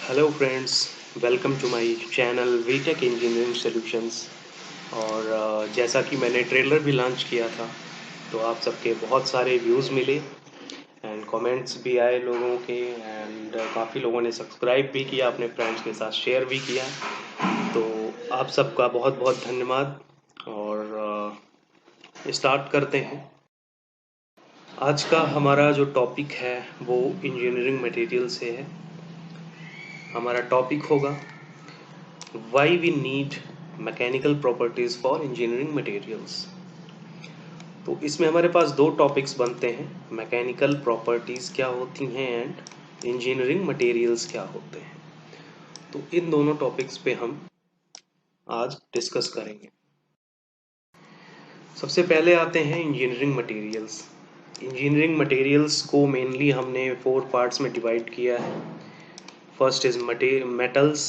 Hello friends, welcome to my channel Vtech engineering solutions. और जैसा कि मैंने ट्रेलर भी लॉन्च किया था, तो आप सबके बहुत सारे व्यूज़ मिले एंड कमेंट्स भी आए लोगों के, एंड काफ़ी लोगों ने सब्सक्राइब भी किया, अपने फ्रेंड्स के साथ शेयर भी किया। तो आप सबका बहुत बहुत धन्यवाद। और स्टार्ट करते हैं। आज का हमारा जो टॉपिक है वो इंजीनियरिंग मटेरियल से है। हमारा टॉपिक होगा why we need mechanical properties for engineering materials. तो इसमें हमारे पास दो टॉपिक्स बनते हैं, मैकेनिकल प्रॉपर्टीज़ क्या होती हैं एंड इंजीनियरिंग मटेरियल्स क्या होते हैं। तो इन दोनों टॉपिक्स पे हम आज डिस्कस करेंगे। सबसे पहले आते हैं इंजीनियरिंग मटेरियल्स। इंजीनियरिंग मटेरियल्स को मेनली हमने 4 पार्ट्स में डिवाइड किया है। First is metals,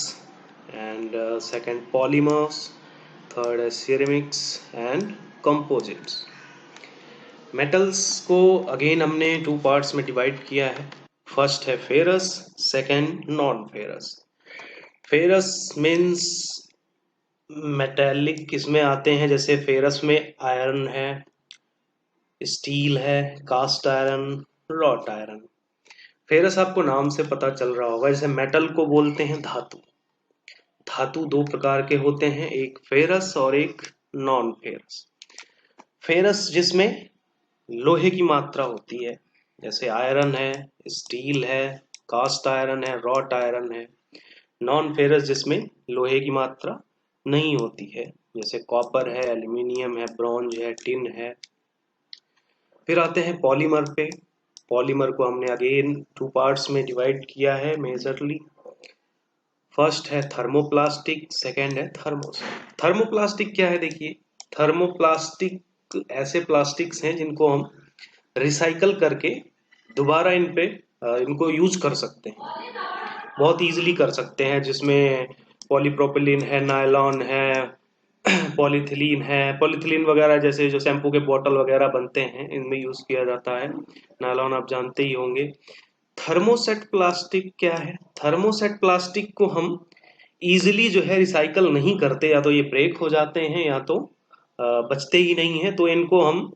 and second polymers, third है सिरेमिक्स एंड कंपोजिट्स। मेटल्स को अगेन हमने 2 पार्ट्स में डिवाइड किया है। फर्स्ट है ferrous, second non ferrous. Ferrous means metallic किसमें आते हैं, जैसे फेरस में आयरन है, स्टील है, cast iron, wrought iron. Ferrous आपको नाम से पता चल रहा होगा। जैसे मेटल को बोलते हैं धातु। धातु दो प्रकार के होते हैं, एक फेरस और एक नॉन फेरस। फेरस जिसमें लोहे की मात्रा होती है, जैसे आयरन है, स्टील है, कास्ट आयरन है, रॉट आयरन है। नॉन फेरस जिसमें लोहे की मात्रा नहीं होती है, जैसे कॉपर है, एल्यूमिनियम है, ब्रॉन्ज है, टिन है। फिर आते हैं पॉलीमर पे। पॉलीमर को हमने अगेन 2 पार्ट्स में डिवाइड किया है मेजरली। फर्स्ट है थर्मोप्लास्टिक, सेकेंड है थर्मोसेट। थर्मोप्लास्टिक क्या है, देखिए, थर्मोप्लास्टिक ऐसे प्लास्टिक्स हैं जिनको हम रिसाइकल करके दोबारा इनको यूज कर सकते हैं, बहुत इजीली कर सकते हैं। जिसमें पॉलीप्रोपिलीन है, नायलॉन है, पॉलीथिलीन है। पॉलीथिलीन वगैरह जैसे जो शैम्पू के बोतल वगैरह बनते हैं, इनमें यूज किया जाता है। नायलॉन आप जानते ही होंगे। थर्मोसेट प्लास्टिक क्या है, थर्मोसेट प्लास्टिक को हम इजीली जो है रिसाइकल नहीं करते, या तो ये ब्रेक हो जाते हैं या तो बचते ही नहीं है। तो इनको हम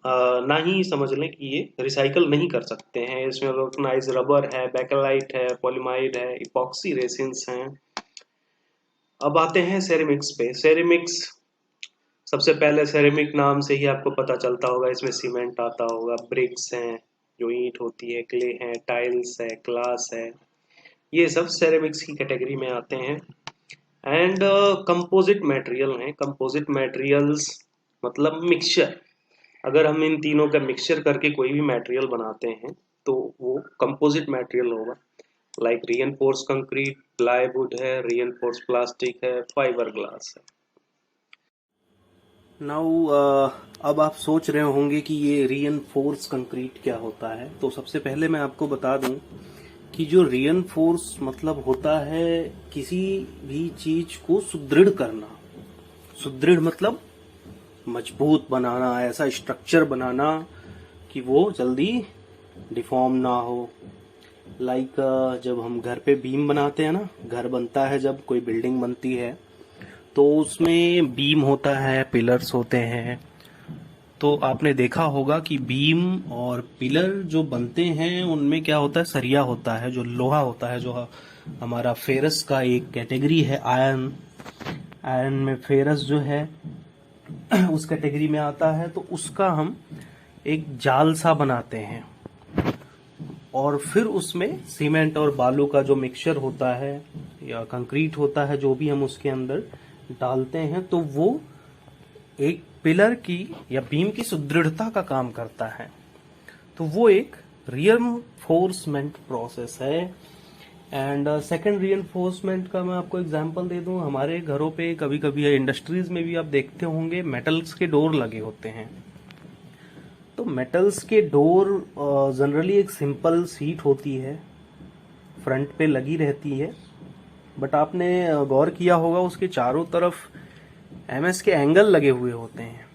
ना ही समझ लें कि ये रिसाइकल नहीं कर सकते हैं। इसमें वोल्केनाइज रबर है, बेकेलाइट है, पॉलीमाइड है, इपॉक्सी रेसिन्स हैं। अब आते हैं सेरेमिक्स पे। सेरेमिक्स, सबसे पहले सेरेमिक नाम से ही आपको पता चलता होगा, इसमें सीमेंट आता होगा, ब्रिक्स हैं जो ईंट होती है, क्ले है, टाइल्स है, ग्लास है, ये सब सेरेमिक्स की कैटेगरी में आते हैं। एंड कंपोजिट मटेरियल हैं। कंपोजिट मटेरियल्स मतलब मिक्सचर। अगर हम इन तीनों का मिक्सचर करके कोई भी मटेरियल बनाते हैं तो वो कंपोजिट मटेरियल होगा। लाइक रीइंफोर्स कंक्रीट, प्लाईवुड है, रीइंफोर्स प्लास्टिक है, फाइबर ग्लास है। नाउ अब आप सोच रहे होंगे कि ये रीइंफोर्स कंक्रीट क्या होता है। तो सबसे पहले मैं आपको बता दूं कि जो रीइंफोर्स मतलब होता है किसी भी चीज को सुदृढ़ करना। सुदृढ़ मतलब मजबूत बनाना, ऐसा स्ट्रक्चर बनाना कि वो जल्दी डिफॉर्म ना हो। लाइक जब हम घर पे बीम बनाते हैं ना, घर बनता है, जब कोई बिल्डिंग बनती है तो उसमें बीम होता है, पिलर्स होते हैं। तो आपने देखा होगा कि बीम और पिलर जो बनते हैं उनमें क्या होता है, सरिया होता है, जो लोहा होता है, जो हमारा फेरस का एक कैटेगरी है। आयरन, आयरन में फेरस जो है उस कैटेगरी में आता है। तो उसका हम एक जाल सा बनाते हैं और फिर उसमें सीमेंट और बालू का जो मिक्सचर होता है या कंक्रीट होता है, जो भी हम उसके अंदर डालते हैं, तो वो एक पिलर की या बीम की सुदृढ़ता का काम करता है। तो वो एक रीइंफोर्समेंट प्रोसेस है। एंड सेकंड रीइंफोर्समेंट का मैं आपको एग्जांपल दे दूं, हमारे घरों पे कभी कभी इंडस्ट्रीज में भी आप देखते होंगे मेटल्स के डोर लगे होते हैं। तो मेटल्स के डोर जनरली एक सिंपल सीट होती है, फ्रंट पे लगी रहती है, बट आपने गौर किया होगा उसके चारों तरफ एमएस के एंगल लगे हुए होते हैं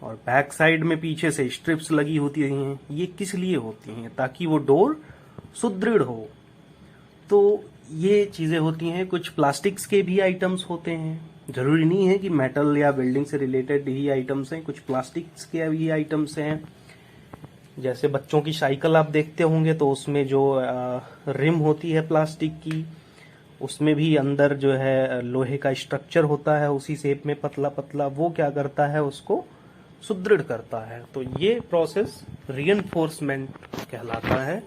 और बैक साइड में पीछे से स्ट्रिप्स लगी होती हैं। ये किस लिए होती हैं? ताकि वो डोर सुदृढ़ हो। तो ये चीज़ें होती हैं। कुछ प्लास्टिक्स के भी आइटम्स होते हैं, ज़रूरी नहीं है कि मेटल या बिल्डिंग से रिलेटेड ही आइटम्स हैं, कुछ प्लास्टिक्स के भी आइटम्स हैं। जैसे बच्चों की साइकिल आप देखते होंगे तो उसमें जो रिम होती है प्लास्टिक की, उसमें भी अंदर जो है लोहे का स्ट्रक्चर होता है, उसी शेप में पतला पतला, वो क्या करता है, उसको सुदृढ़ करता है। तो ये प्रोसेस रीइंफोर्समेंट कहलाता है।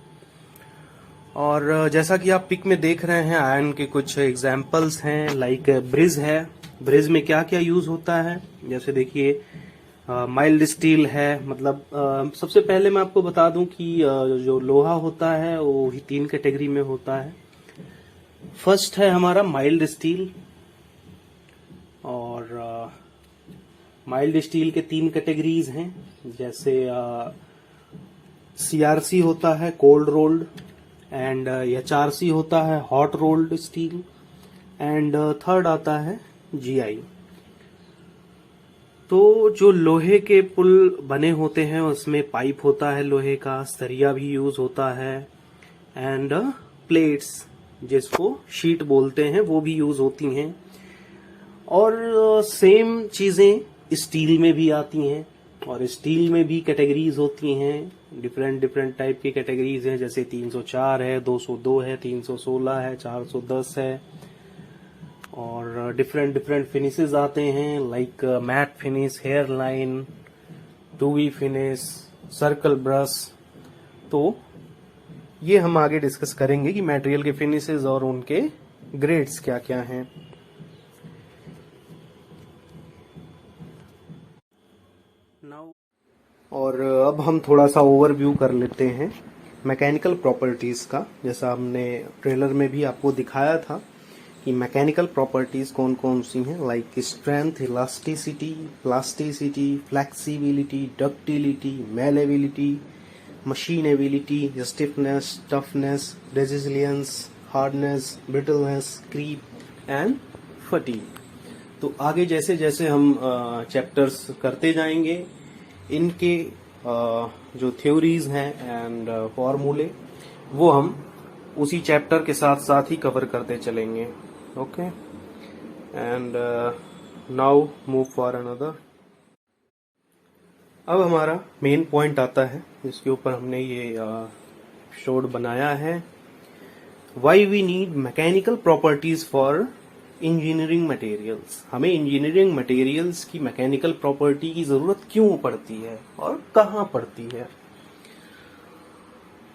और जैसा कि आप पिक में देख रहे हैं, आयरन के कुछ एग्जाम्पल्स हैं, लाइक ब्रिज है। ब्रिज में क्या क्या यूज होता है, जैसे देखिए माइल्ड स्टील है। मतलब सबसे पहले मैं आपको बता दूं कि जो लोहा होता है वो ही 3 कैटेगरी में होता है। फर्स्ट है हमारा माइल्ड स्टील, और माइल्ड स्टील के 3 कैटेगरीज हैं। जैसे सीआरसी होता है, कोल्ड रोल्ड, एंड एचआरसी होता है, hot rolled steel, and third आता है जीआई। तो जो लोहे के पुल बने होते हैं उसमें पाइप होता है लोहे का, सरिया भी यूज होता है, एंड प्लेट्स जिसको शीट बोलते हैं वो भी यूज होती हैं। और सेम चीजें स्टील में भी आती हैं, और स्टील में भी कैटेगरीज होती हैं, डिफरेंट टाइप की कैटेगरीज हैं। जैसे 304 है, 202 है, 316 है, 410 है, और डिफरेंट फिनिशेस आते हैं, like matte finish, hair line, 2V finish, circle brush. तो ये हम आगे डिस्कस करेंगे कि मटेरियल के फिनिशेस और उनके ग्रेड्स क्या क्या हैं। और अब हम थोड़ा सा ओवरव्यू कर लेते हैं मैकेनिकल प्रॉपर्टीज का। जैसा हमने ट्रेलर में भी आपको दिखाया था कि मैकेनिकल प्रॉपर्टीज कौन कौन सी हैं, like strength, elasticity, plasticity, flexibility, ductility, malleability, machinability, stiffness, toughness, resilience, hardness, brittleness, creep and fatigue. तो आगे जैसे जैसे हम चैप्टर्स करते जाएंगे, इनके जो थ्योरीज हैं एंड फॉर्मूले वो हम उसी चैप्टर के साथ साथ ही कवर करते चलेंगे। Okay, and now move for another. अब हमारा मेन पॉइंट आता है जिसके ऊपर हमने ये एपिसोड बनाया है, why we need mechanical properties for engineering materials. हमें इंजीनियरिंग मटेरियल्स की मैकेनिकल प्रॉपर्टी की जरूरत क्यों पड़ती है और कहाँ पड़ती है।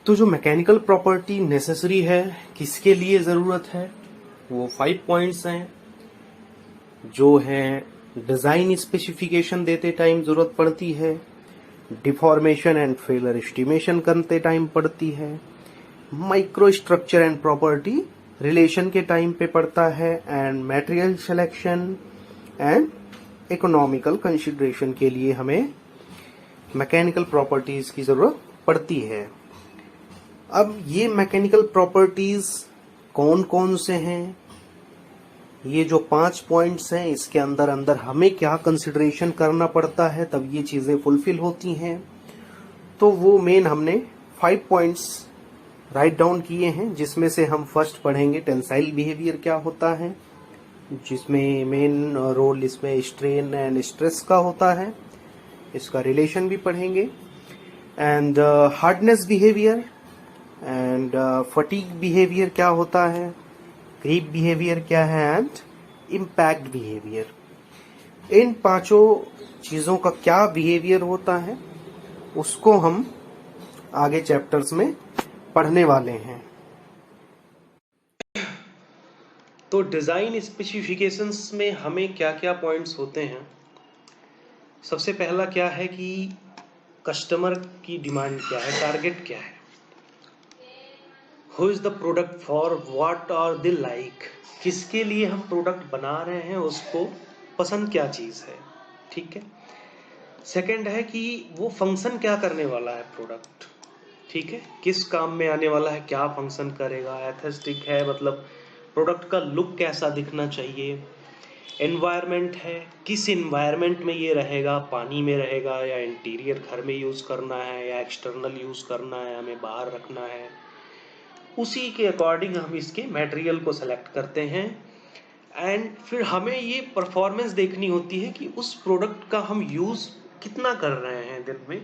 तो जो मैकेनिकल प्रॉपर्टी नेसेसरी है, किसके लिए जरूरत है, वो 5 पॉइंट्स हैं, जो है डिजाइन स्पेसिफिकेशन देते टाइम जरूरत पड़ती है, डिफॉर्मेशन एंड फेलियर एस्टिमेशन करते टाइम पड़ती है, micro structure and property relation के टाइम पे पड़ता है, and material selection and economical consideration के लिए हमें मैकेनिकल प्रॉपर्टीज की जरूरत पड़ती है। अब ये मैकेनिकल प्रॉपर्टीज कौन कौन से हैं, ये जो 5 पॉइंट्स हैं, इसके अंदर अंदर हमें क्या कंसिडरेशन करना पड़ता है तब ये चीजें फुलफिल होती हैं। तो वो मेन हमने 5 पॉइंट्स राइट डाउन किए हैं, जिसमें से हम फर्स्ट पढ़ेंगे टेंसाइल बिहेवियर क्या होता है, जिसमें मेन रोल इसमें स्ट्रेन एंड स्ट्रेस का होता है, इसका रिलेशन भी पढ़ेंगे, and hardness behaviour, and fatigue behaviour क्या होता है, क्रीप बिहेवियर क्या है, एंड इम्पैक्ट बिहेवियर। इन 5 चीजों का क्या बिहेवियर होता है उसको हम आगे चैप्टर्स में पढ़ने वाले हैं। तो डिजाइन स्पेसिफिकेशंस में हमें क्या क्या पॉइंट्स होते हैं। सबसे पहला क्या है कि कस्टमर की डिमांड क्या है, टारगेट क्या है, who is the product for, what are they like, किसके लिए हम प्रोडक्ट बना रहे हैं, उसको पसंद क्या चीज है, ठीक है। सेकंड है कि वो फंक्शन क्या करने वाला है प्रोडक्ट, ठीक है, किस काम में आने वाला है, क्या फंक्शन करेगा। एस्थेटिक है, मतलब प्रोडक्ट का लुक कैसा दिखना चाहिए। एनवायरनमेंट है, किस एनवायरनमेंट में ये रहेगा, पानी में रहेगा या इंटीरियर घर में यूज करना है या एक्सटर्नल यूज करना है, हमें बाहर रखना है। उसी के अकॉर्डिंग हम इसके मटेरियल को सेलेक्ट करते हैं एंड फिर हमें ये परफॉर्मेंस देखनी होती है कि उस प्रोडक्ट का हम यूज़ कितना कर रहे हैं दिन में।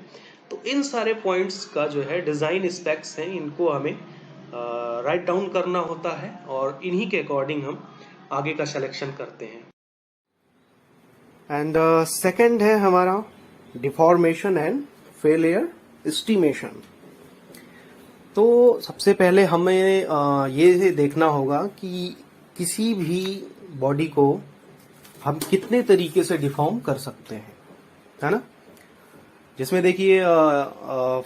तो इन सारे पॉइंट्स का जो है डिज़ाइन स्पेक्स हैं, इनको हमें राइट डाउन करना होता है और इन्हीं के अकॉर्डिंग हम आगे का सिलेक्शन करते हैं। एंड सेकंड है हमारा डिफॉर्मेशन एंड फेलियर एस्टिमेशन। तो सबसे पहले हमें ये देखना होगा कि किसी भी बॉडी को हम कितने तरीके से डिफॉर्म कर सकते हैं, है ना। जिसमें देखिए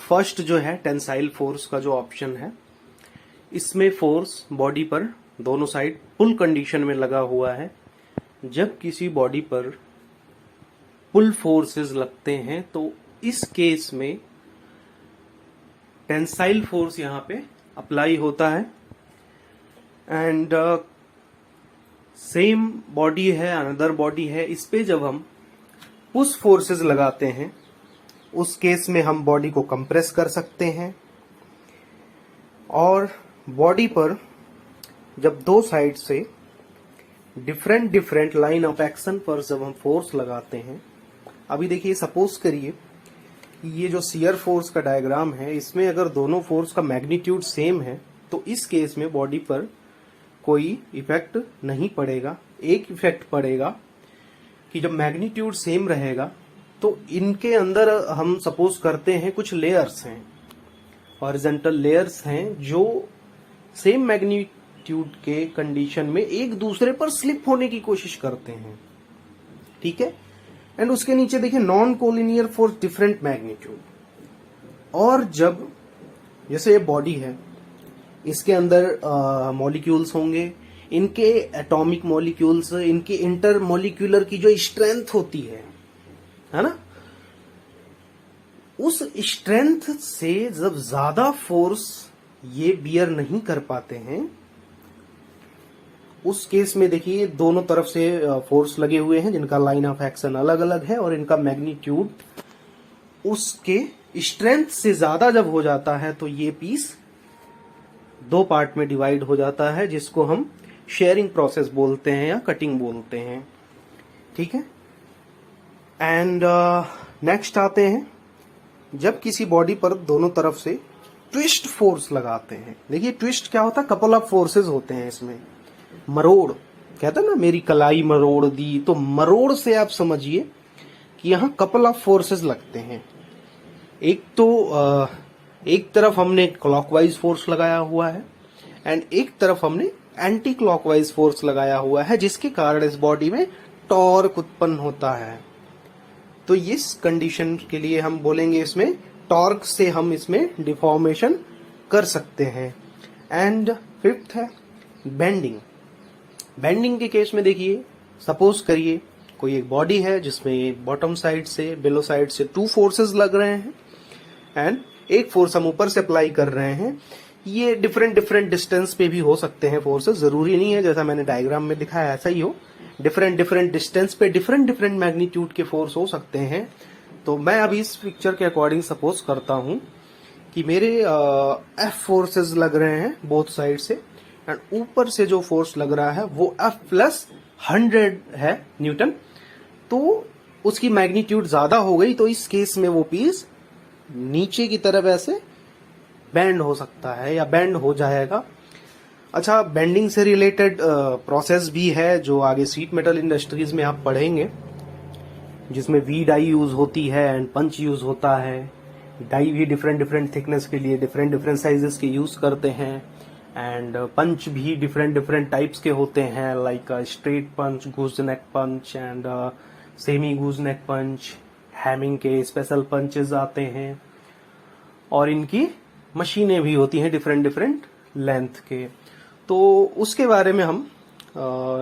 फर्स्ट जो है टेंसाइल फोर्स का जो ऑप्शन है, इसमें फोर्स बॉडी पर दोनों साइड पुल कंडीशन में लगा हुआ है। जब किसी बॉडी पर पुल फोर्सेस लगते हैं तो इस केस में टेंसाइल फोर्स यहाँ पे अप्लाई होता है। एंड सेम बॉडी है, अनदर बॉडी है, इस पे जब हम पुश फोर्सेस लगाते हैं उस केस में हम बॉडी को कंप्रेस कर सकते हैं। और बॉडी पर जब दो साइड से different different line of action पर जब हम फोर्स लगाते हैं, अभी देखिए सपोज करिए कि ये जो शियर फोर्स का डायग्राम है, इसमें अगर दोनों फोर्स का मैग्नीट्यूड सेम है तो इस केस में बॉडी पर कोई इफेक्ट नहीं पड़ेगा। एक इफेक्ट पड़ेगा कि जब मैग्नीट्यूड सेम रहेगा तो इनके अंदर हम सपोज करते हैं कुछ लेयर्स हैं, हॉरिजॉन्टल लेयर्स हैं जो सेम मैग्नीट्यूड के कंडीशन में एक दूसरे पर स्लिप होने की कोशिश करते हैं, ठीक है। एंड उसके नीचे देखिए non collinear force different magnitude. और जब जैसे ये बॉडी है, इसके अंदर मॉलिक्यूल्स होंगे, इनके एटॉमिक मॉलिक्यूल्स, इनके इंटर मॉलिक्यूलर की जो स्ट्रेंथ होती है ना, उस स्ट्रेंथ से जब ज्यादा फोर्स ये बियर नहीं कर पाते हैं, उस केस में देखिए दोनों तरफ से फोर्स लगे हुए हैं जिनका लाइन ऑफ एक्शन अलग अलग है और इनका मैग्नीट्यूड उसके स्ट्रेंथ से ज्यादा जब हो जाता है तो ये पीस दो पार्ट में डिवाइड हो जाता है, जिसको हम शेयरिंग प्रोसेस बोलते हैं या कटिंग बोलते हैं, ठीक है। एंड नेक्स्ट आते हैं जब किसी बॉडी पर दोनों तरफ से ट्विस्ट फोर्स लगाते हैं। देखिए ट्विस्ट क्या होता है, कपल ऑफ फोर्सेस होते हैं इसमें। मरोड़ कहते हैं ना, मेरी कलाई मरोड़ दी, तो मरोड़ से आप समझिए कि यहाँ कपल ऑफ फोर्सेस लगते हैं। एक तो एक तरफ हमने क्लॉकवाइज फोर्स लगाया हुआ है एंड एक तरफ हमने एंटी क्लॉकवाइज फोर्स लगाया हुआ है, जिसके कारण इस बॉडी में टॉर्क उत्पन्न होता है। तो इस कंडीशन के लिए हम बोलेंगे इसमें टॉर्क से हम इसमें डिफॉर्मेशन कर सकते हैं। एंड फिफ्थ है बेंडिंग। बेंडिंग के केस में देखिए सपोज करिए कोई एक बॉडी है जिसमें बॉटम साइड से बिलो साइड से टू फोर्सेस लग रहे हैं एंड एक फोर्स हम ऊपर से अप्लाई कर रहे हैं। ये डिफरेंट डिफरेंट डिस्टेंस पे भी हो सकते हैं फोर्सेस, जरूरी नहीं है जैसा मैंने डायग्राम में दिखाया ऐसा ही हो। डिफरेंट डिफरेंट डिस्टेंस पे डिफरेंट डिफरेंट मैग्नीट्यूड के फोर्स हो सकते हैं। तो मैं अभी इस पिक्चर के अकॉर्डिंग सपोज करता हूं कि मेरे एफ फोर्सेस लग रहे हैं बोथ साइड से एंड ऊपर से जो फोर्स लग रहा है वो F+100 है न्यूटन। तो उसकी मैग्नीट्यूड ज्यादा हो गई तो इस केस में वो पीस नीचे की तरफ ऐसे बेंड हो सकता है या बेंड हो जाएगा। अच्छा, बेंडिंग से रिलेटेड प्रोसेस भी है जो आगे शीट मेटल इंडस्ट्रीज में आप पढ़ेंगे, जिसमें वी डाई यूज होती है एंड पंच यूज होता है। डाई भी डिफरेंट डिफरेंट थिकनेस के लिए डिफरेंट डिफरेंट साइजेस के यूज करते हैं एंड पंच भी डिफरेंट डिफरेंट टाइप्स के होते हैं, like straight punch, goose neck punch and semi goose neck punch. Hemming के स्पेशल पंचेस आते हैं और इनकी मशीनें भी होती हैं डिफरेंट डिफरेंट लेंथ के। तो उसके बारे में हम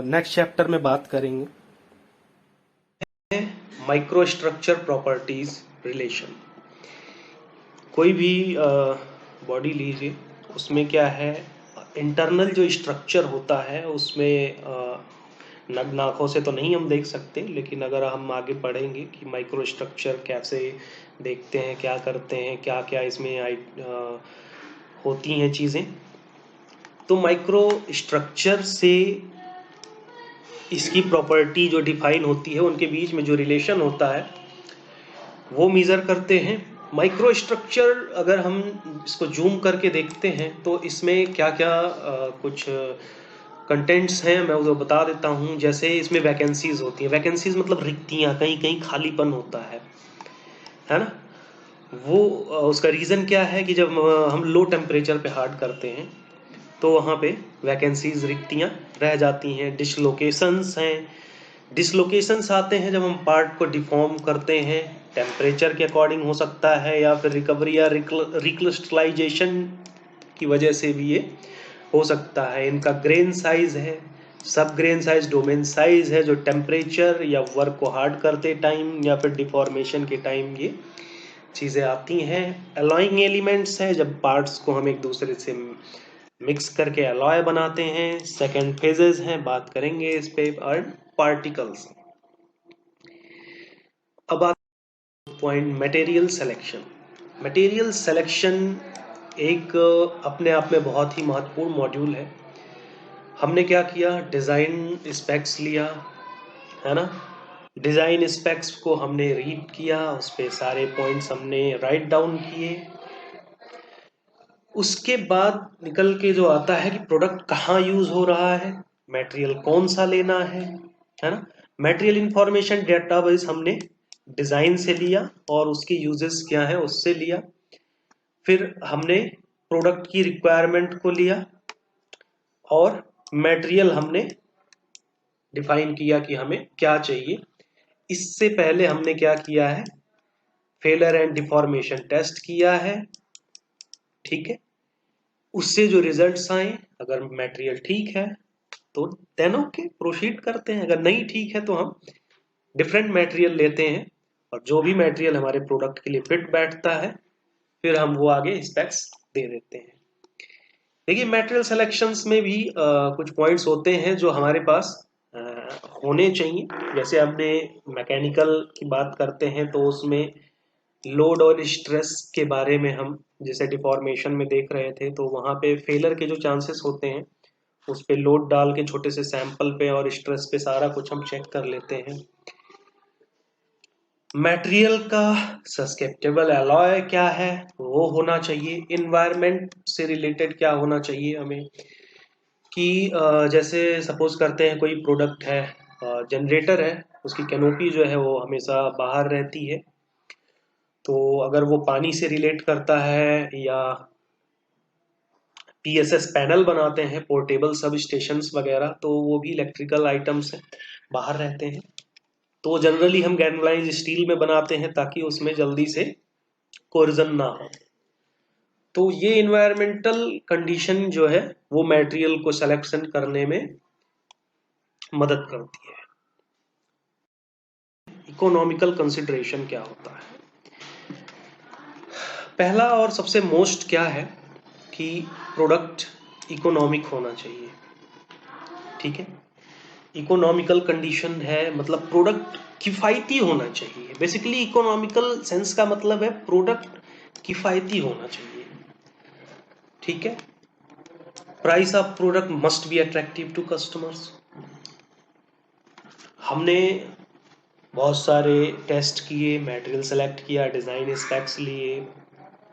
नेक्स्ट चैप्टर में बात करेंगे। Micro structure properties relation. कोई भी बॉडी लीजिए, उसमें क्या है, इंटरनल जो स्ट्रक्चर होता है उसमें नग आंखों से तो नहीं हम देख सकते, लेकिन अगर हम आगे पढ़ेंगे कि माइक्रो स्ट्रक्चर कैसे देखते हैं, क्या करते हैं, क्या क्या इसमें होती हैं चीज़ें, तो माइक्रो स्ट्रक्चर से इसकी प्रॉपर्टी जो डिफाइन होती है, उनके बीच में जो रिलेशन होता है वो मेजर करते हैं। माइक्रो स्ट्रक्चर अगर हम इसको जूम करके देखते हैं तो इसमें क्या क्या कुछ कंटेंट्स हैं, मैं वो बता देता हूँ। जैसे इसमें वैकेंसीज होती हैं, वैकेंसीज मतलब रिक्तियाँ, कहीं कहीं खालीपन होता है ना। वो उसका रीज़न क्या है कि जब हम लो टेम्परेचर पे हार्ड करते हैं तो वहाँ पे वैकेंसीज, रिक्तियाँ रह जाती हैं। डिसलोकेशंस हैं, डिसलोकेशंस आते हैं जब हम पार्ट को डिफॉर्म करते हैं, टेम्परेचर के अकॉर्डिंग हो सकता है या फिर रिकवरी या रिक्रिस्टलाइजेशन की वजह से भी ये हो सकता है। इनका ग्रेन साइज है, सब ग्रेन साइज, डोमेन साइज है, जो टेम्परेचर या वर्क को हार्ड करते टाइम या फिर डिफॉर्मेशन के टाइम ये चीज़ें आती हैं। अलॉइंग एलिमेंट्स है, जब पार्ट्स को हम एक दूसरे से मिक्स करके अलॉय बनाते हैं। सेकेंड फेजेस हैं, बात करेंगे इस पे। और पार्टिकल्स। अब आते point material selection. Material selection एक अपने आप में बहुत ही महत्वपूर्ण मॉड्यूल है। हमने क्या किया, डिज़ाइन स्पेक्स लिया, है ना। डिज़ाइन स्पेक्स को हमने रीड किया, उस पर सारे पॉइंट्स हमने राइट डाउन किए। उसके बाद निकल के जो आता है कि प्रोडक्ट कहाँ यूज हो रहा है, मटेरियल कौन सा लेना है ना। मटेरियल इंफॉर्मेशन डेटाबेस हमने डिजाइन से लिया और उसकी यूजेस क्या है उससे लिया। फिर हमने प्रोडक्ट की रिक्वायरमेंट को लिया और मटेरियल हमने डिफाइन किया कि हमें क्या चाहिए। इससे पहले हमने क्या किया है, फेलर एंड डिफॉर्मेशन टेस्ट किया है, ठीक है। उससे जो रिजल्ट्स आए, अगर मटेरियल ठीक है तो देन ओके प्रोसीड करते हैं, अगर नहीं ठीक है तो हम डिफरेंट मटेरियल लेते हैं और जो भी मटेरियल हमारे प्रोडक्ट के लिए फिट बैठता है फिर हम वो आगे स्पेक्स दे देते हैं। देखिए मटेरियल सिलेक्शंस में भी कुछ पॉइंट्स होते हैं जो हमारे पास होने चाहिए। जैसे हमने मैकेनिकल की बात करते हैं तो उसमें लोड और स्ट्रेस के बारे में हम जैसे डिफॉर्मेशन में देख रहे थे, तो वहाँ पे फेलर के जो चांसेस होते हैं उस पे लोड डाल के छोटे से सैंपल पे और स्ट्रेस पे सारा कुछ हम चेक कर लेते हैं। मटेरियल का सस्केप्टेबल अलॉय क्या है वो होना चाहिए। इन्वायरमेंट से रिलेटेड क्या होना चाहिए हमें कि जैसे सपोज करते हैं कोई प्रोडक्ट है, जनरेटर है, उसकी कैनोपी जो है वो हमेशा बाहर रहती है, तो अगर वो पानी से रिलेट करता है या पीएसएस पैनल बनाते हैं, पोर्टेबल सब स्टेशंस वगैरह, तो वो भी इलेक्ट्रिकल आइटम्स बाहर रहते हैं। तो जनरली हम गैल्वेनाइज्ड स्टील में बनाते हैं ताकि उसमें जल्दी से कोर्जन ना हो। तो ये इन्वायरमेंटल कंडीशन जो है वो मटेरियल को सिलेक्शन करने में मदद करती है। इकोनॉमिकल कंसिडरेशन क्या होता है, पहला और सबसे मोस्ट क्या है कि प्रोडक्ट इकोनॉमिक होना चाहिए, ठीक है। इकोनॉमिकल कंडीशन है मतलब प्रोडक्ट किफ़ायती होना चाहिए। बेसिकली इकोनॉमिकल सेंस का मतलब है प्रोडक्ट किफ़ायती होना चाहिए, ठीक है। Price of product must be attractive to customers. हमने बहुत सारे टेस्ट किए, मटेरियल सेलेक्ट किया, डिज़ाइन स्पेक्स लिए,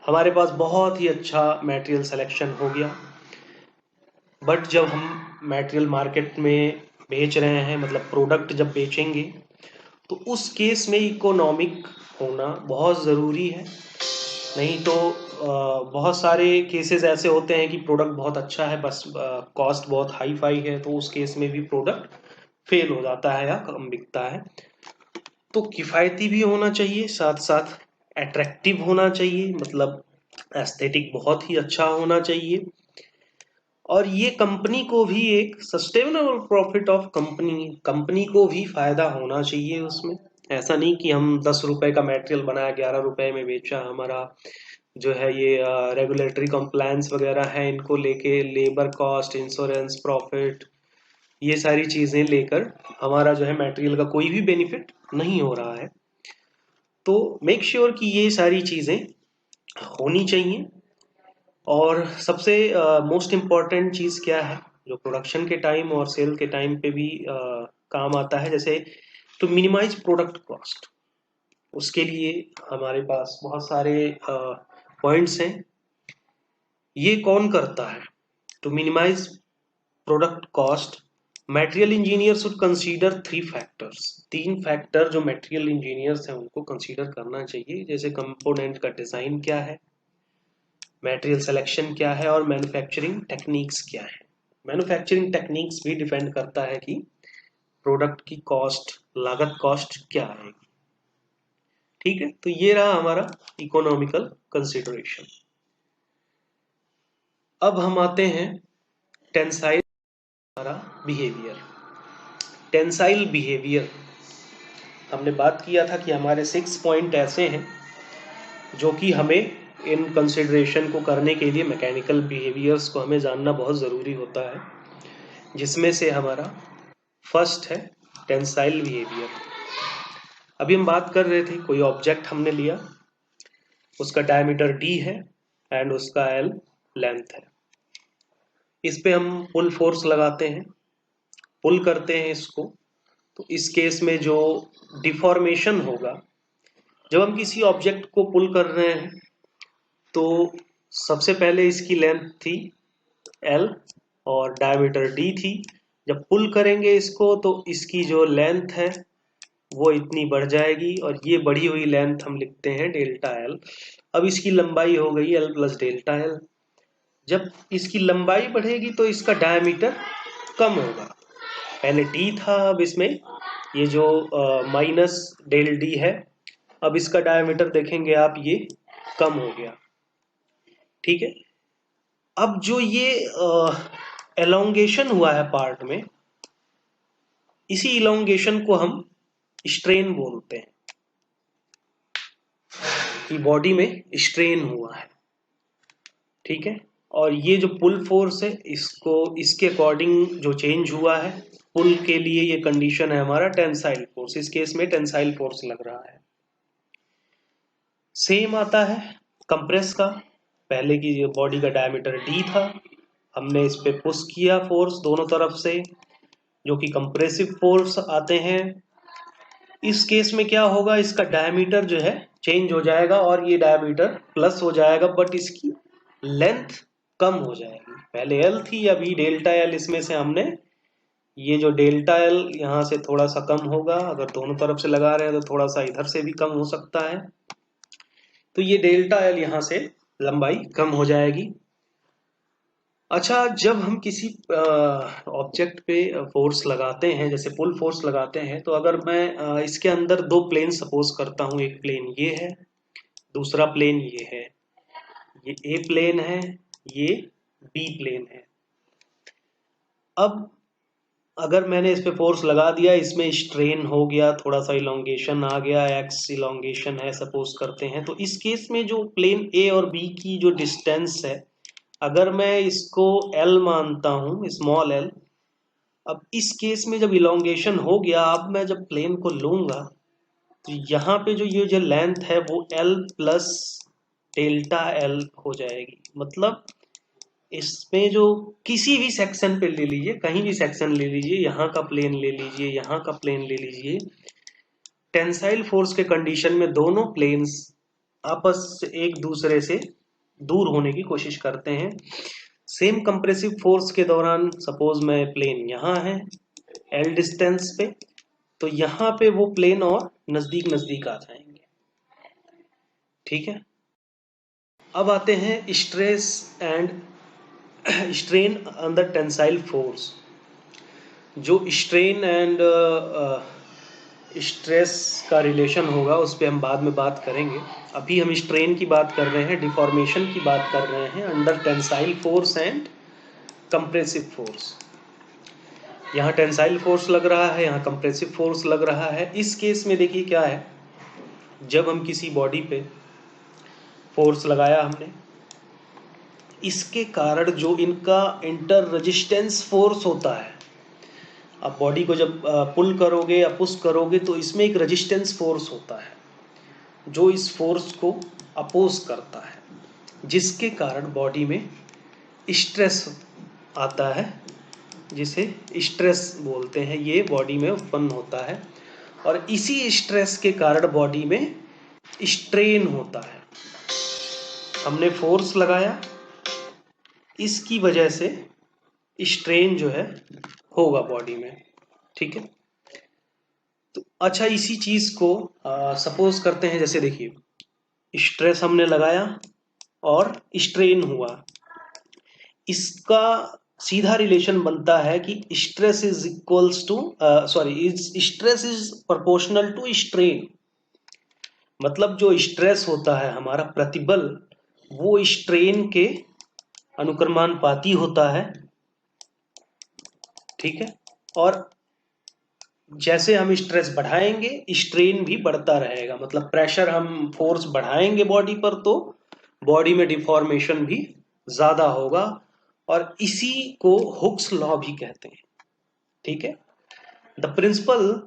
हमारे पास बहुत ही अच्छा मटेरियल सिलेक्शन हो गया। बट जब हम मटेरियल मार्केट में बेच रहे हैं, मतलब प्रोडक्ट जब बेचेंगे, तो उस केस में इकोनॉमिक होना बहुत ज़रूरी है। नहीं तो बहुत सारे केसेस ऐसे होते हैं कि प्रोडक्ट बहुत अच्छा है बस कॉस्ट बहुत हाई फाई है, तो उस केस में भी प्रोडक्ट फेल हो जाता है या कम बिकता है। तो किफ़ायती भी होना चाहिए, साथ साथ अट्रैक्टिव होना चाहिए, मतलब एस्थेटिक बहुत ही अच्छा होना चाहिए। और ये कंपनी को भी एक सस्टेनेबल प्रॉफिट ऑफ कंपनी को भी फायदा होना चाहिए उसमें। ऐसा नहीं कि हम 10 रुपए का मटेरियल बनाया 11 रुपए में बेचा, हमारा जो है ये रेगुलेटरी कंप्लायंस वगैरह है, इनको लेके लेबर कॉस्ट, इंश्योरेंस, प्रॉफिट, ये सारी चीजें लेकर हमारा जो है मटेरियल का कोई भी बेनिफिट नहीं हो रहा है। तो मेक श्योर कि ये सारी चीजें होनी चाहिए। और सबसे मोस्ट इम्पॉर्टेंट चीज़ क्या है जो प्रोडक्शन के टाइम और सेल के टाइम पे भी काम आता है, जैसे टू मिनिमाइज प्रोडक्ट कॉस्ट। उसके लिए हमारे पास बहुत सारे पॉइंट्स हैं। ये कौन करता है? To minimize product cost, material engineer should consider 3 factors. 3 factor जो मटेरियल इंजीनियर्स हैं उनको कंसीडर करना चाहिए, जैसे कंपोनेंट का डिज़ाइन क्या है, मटेरियल सिलेक्शन क्या है, और मैन्युफैक्चरिंग टेक्निक्स क्या है। मैन्युफैक्चरिंग टेक्निक्स भी डिपेंड करता है कि प्रोडक्ट की कॉस्ट, लागत कॉस्ट क्या आएगी। ठीक है, तो ये रहा हमारा इकोनॉमिकल कंसिडरेशन। अब हम आते हैं टेंसाइल हमारा बिहेवियर। टेंसाइल बिहेवियर हमने बात किया था कि हमारे 6 पॉइंट ऐसे हैं जो कि हमें इन कंसिडरेशन को करने के लिए मैकेनिकल बिहेवियर्स को हमें जानना बहुत ज़रूरी होता है, जिसमें से हमारा फर्स्ट है टेंसाइल बिहेवियर। अभी हम बात कर रहे थे, कोई ऑब्जेक्ट हमने लिया, उसका डायमीटर d है एंड उसका l लेंथ है। इस पे हम पुल फोर्स लगाते हैं, पुल करते हैं इसको, तो इस केस में जो डिफॉर्मेशन होगा, जब हम किसी ऑब्जेक्ट को पुल कर रहे हैं तो सबसे पहले इसकी लेंथ थी l और डायमीटर d थी। जब पुल करेंगे इसको तो इसकी जो लेंथ है वो इतनी बढ़ जाएगी और ये बढ़ी हुई लेंथ हम लिखते हैं डेल्टा l। अब इसकी लंबाई हो गई l प्लस डेल्टा l। जब इसकी लंबाई बढ़ेगी तो इसका डायमीटर कम होगा। पहले d था, अब इसमें ये जो माइनस डेल d है, अब इसका डायमीटर देखेंगे आप, ये कम हो गया। ठीक है, अब जो ये एलोंगेशन हुआ है पार्ट में, इसी इलोंगेशन को हम स्ट्रेन बोलते हैं कि बॉडी में स्ट्रेन हुआ है। ठीक है, और ये जो पुल फोर्स है इसको, इसके अकॉर्डिंग जो चेंज हुआ है पुल के लिए, ये कंडीशन है हमारा टेंसाइल फोर्स। इस केस में टेंसाइल फोर्स लग रहा है। सेम आता है कंप्रेस का। पहले की जो बॉडी का डायमीटर d था, हमने इस पे पुश किया फोर्स दोनों तरफ से, जो कि कंप्रेसिव फोर्स आते हैं। इस केस में क्या होगा, इसका डायमीटर जो है चेंज हो जाएगा और ये डायमीटर प्लस हो जाएगा, बट इसकी लेंथ कम हो जाएगी। पहले l थी, अभी डेल्टा l, इसमें से हमने ये जो डेल्टा l यहाँ से थोड़ा सा कम होगा। अगर दोनों तरफ से लगा रहे हैं तो थोड़ा सा इधर से भी कम हो सकता है, तो ये डेल्टा l यहाँ से लंबाई कम हो जाएगी। अच्छा, जब हम किसी ऑब्जेक्ट पे फोर्स लगाते हैं, जैसे पुल फोर्स लगाते हैं, तो अगर मैं इसके अंदर 2 प्लेन सपोज करता हूँ, एक प्लेन ये है, दूसरा प्लेन ये है, ये ए प्लेन है, ये बी प्लेन है। अब अगर मैंने इस पे फोर्स लगा दिया, इसमें स्ट्रेन हो गया, थोड़ा सा इलोंगेशन आ गया, एक्स इलोंगेशन है सपोज करते हैं, तो इस केस में जो प्लेन ए और बी की जो डिस्टेंस है, अगर मैं इसको l मानता हूं, स्मॉल l, अब इस केस में जब इलोंगेशन हो गया, अब मैं जब प्लेन को लूंगा तो यहाँ पे जो ये जो लेंथ है वो l प्लस डेल्टा l हो जाएगी। मतलब इसमें जो किसी भी सेक्शन पे ले लीजिए, कहीं भी सेक्शन ले लीजिए, यहाँ का प्लेन ले लीजिए, यहाँ का प्लेन ले लीजिए, टेंसाइल फोर्स के कंडीशन में दोनों प्लेन्स आपस से एक दूसरे से दूर होने की कोशिश करते हैं। सेम कंप्रेसिव फोर्स के दौरान सपोज मैं प्लेन यहाँ है l डिस्टेंस पे, तो यहाँ पे वो प्लेन और नजदीक नजदीक आ जाएंगे। ठीक है, अब आते हैं stress and strain under tensile force. जो स्ट्रेन एंड स्ट्रेस का रिलेशन होगा उस पर हम बाद में बात करेंगे। अभी हम स्ट्रेन की बात कर रहे हैं, डिफॉर्मेशन की बात कर रहे हैं under tensile force and compressive force. यहाँ टेंसाइल फोर्स लग रहा है, यहाँ कंप्रेसिव फोर्स लग रहा है। इस केस में देखिए क्या है, जब हम किसी बॉडी पे फोर्स लगाया हमने, इसके कारण जो इनका इंटर रेजिस्टेंस फोर्स होता है, अब बॉडी को जब पुल करोगे या पुश करोगे तो इसमें एक रेजिस्टेंस फोर्स होता है जो इस फोर्स को अपोज करता है। जिसके कारण बॉडी में स्ट्रेस आता है, जिसे स्ट्रेस बोलते हैं, ये बॉडी में उत्पन्न होता है। और इसी स्ट्रेस के कारण बॉडी में स्ट्रेन होता है। हमने फोर्स लगाया, इसकी वजह से स्ट्रेन जो है होगा बॉडी में, ठीक है। तो अच्छा, इसी चीज को सपोज करते हैं, जैसे देखिए स्ट्रेस हमने लगाया और स्ट्रेन हुआ, इसका सीधा रिलेशन बनता है कि stress is equals to stress is proportional to strain. मतलब जो स्ट्रेस होता है हमारा प्रतिबल, वो स्ट्रेन के अनुक्रमानुपाती होता है, ठीक है। और जैसे हम स्ट्रेस बढ़ाएंगे स्ट्रेन भी बढ़ता रहेगा। मतलब प्रेशर, हम फोर्स बढ़ाएंगे बॉडी पर तो बॉडी में डिफॉर्मेशन भी ज्यादा होगा। और इसी को हुक्स लॉ भी कहते हैं, ठीक है। The principle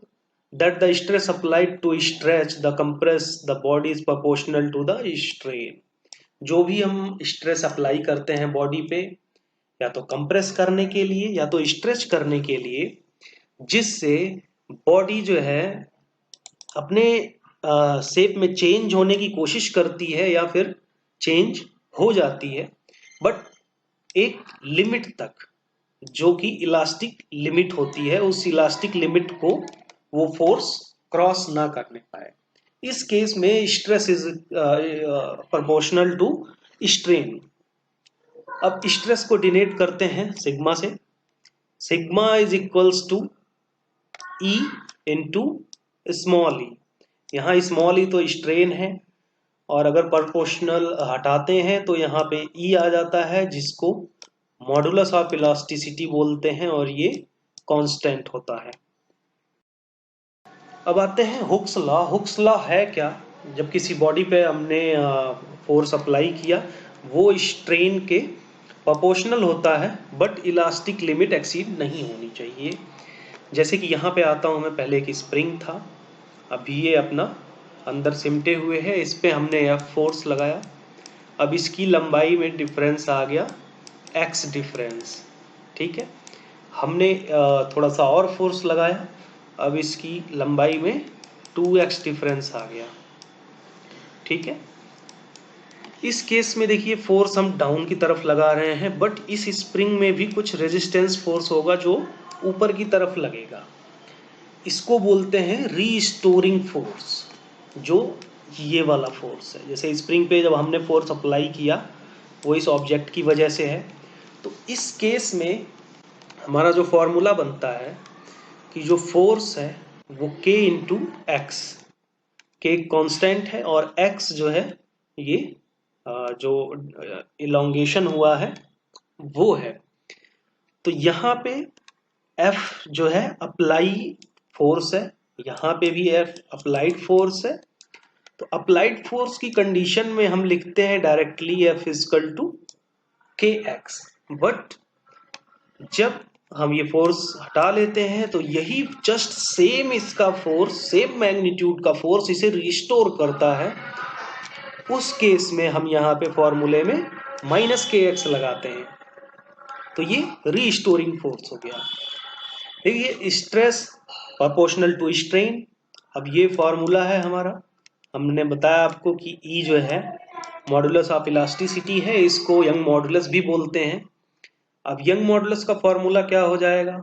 that the stress applied to stretch the compress the body is proportional to the strain। जो भी हम स्ट्रेस अप्लाई करते हैं बॉडी पे, या तो कंप्रेस करने के लिए या तो स्ट्रेच करने के लिए, जिससे बॉडी जो है अपने शेप में चेंज होने की कोशिश करती है या फिर चेंज हो जाती है, बट एक लिमिट तक, जो कि इलास्टिक लिमिट होती है, उस इलास्टिक लिमिट को वो फोर्स क्रॉस ना करने पाए। इस केस में stress is proportional to strain. अब स्ट्रेस को डिनोट करते हैं सिग्मा से। Sigma is equals to E into small e. यहाँ स्मॉल ई तो स्ट्रेन है, और अगर प्रोपोर्शनल हटाते हैं तो यहाँ पे ई आ जाता है, जिसको मॉडुलस ऑफ इलास्टिसिटी बोलते हैं, और ये कांस्टेंट होता है। अब आते हैं हुक्स लॉ। हुक्स लॉ है क्या? जब किसी बॉडी पे हमने फोर्स अप्लाई किया, वो स्ट्रेन के प्रोपोर्शनल होता है, बट इलास्टिक लिमिट एक्सीड नहीं होनी चाहिए। जैसे कि यहाँ पे आता हूँ मैं, पहले एक स्प्रिंग था, अभी ये अपना अंदर सिमटे हुए है, इस पे हमने यह फोर्स लगाया। अब इसकी लंबाई में डिफरेंस आ गया, एक्स डिफरेंस, ठीक है। हमने थोड़ा सा और फोर्स लगाया, अब इसकी लंबाई में 2x डिफरेंस आ गया, ठीक है। इस केस में देखिए फोर्स हम डाउन की तरफ लगा रहे हैं, बट इस स्प्रिंग में भी कुछ रेजिस्टेंस फोर्स होगा जो ऊपर की तरफ लगेगा। इसको बोलते हैं रीस्टोरिंग फोर्स, जो ये वाला फोर्स है। जैसे स्प्रिंग पे जब हमने फोर्स अप्लाई किया, वो इस ऑब्जेक्ट की वजह से है। तो इस केस में हमारा जो फॉर्मूला बनता है कि जो फोर्स है वो K into x, K constant है और x जो है ये जो इलोंगेशन हुआ है वो है। तो यहाँ पे F जो है अप्लाई फोर्स है, यहाँ पे भी F अप्लाइड फोर्स है। तो अप्लाइड फोर्स की कंडीशन में हम लिखते हैं directly F equal to kx, but जब हम ये फोर्स हटा लेते हैं तो यही जस्ट सेम इसका फोर्स, सेम मैग्नीट्यूड का फोर्स इसे रिस्टोर करता है। उस केस में हम यहाँ पे फॉर्मूले में -kx लगाते हैं, तो ये रीस्टोरिंग फोर्स हो गया। देखिए स्ट्रेस प्रोपोर्शनल टू स्ट्रेन। अब ये फॉर्मूला है हमारा, हमने बताया आपको कि E जो है मॉडुलस ऑफ इलास्टिसिटी है, इसको यंग मॉडुलस भी बोलते हैं। अब यंग मॉडुलस का फॉर्मूला क्या हो जाएगा,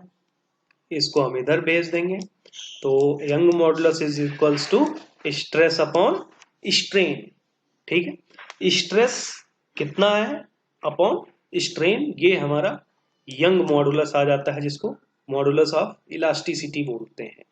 इसको हम इधर भेज देंगे। तो Young modulus is equals to stress upon strain, ठीक है। स्ट्रेस कितना है अपॉन स्ट्रेन, ये हमारा यंग मॉडुलस आ जाता है, जिसको मॉडुलस ऑफ इलास्टिसिटी बोलते हैं।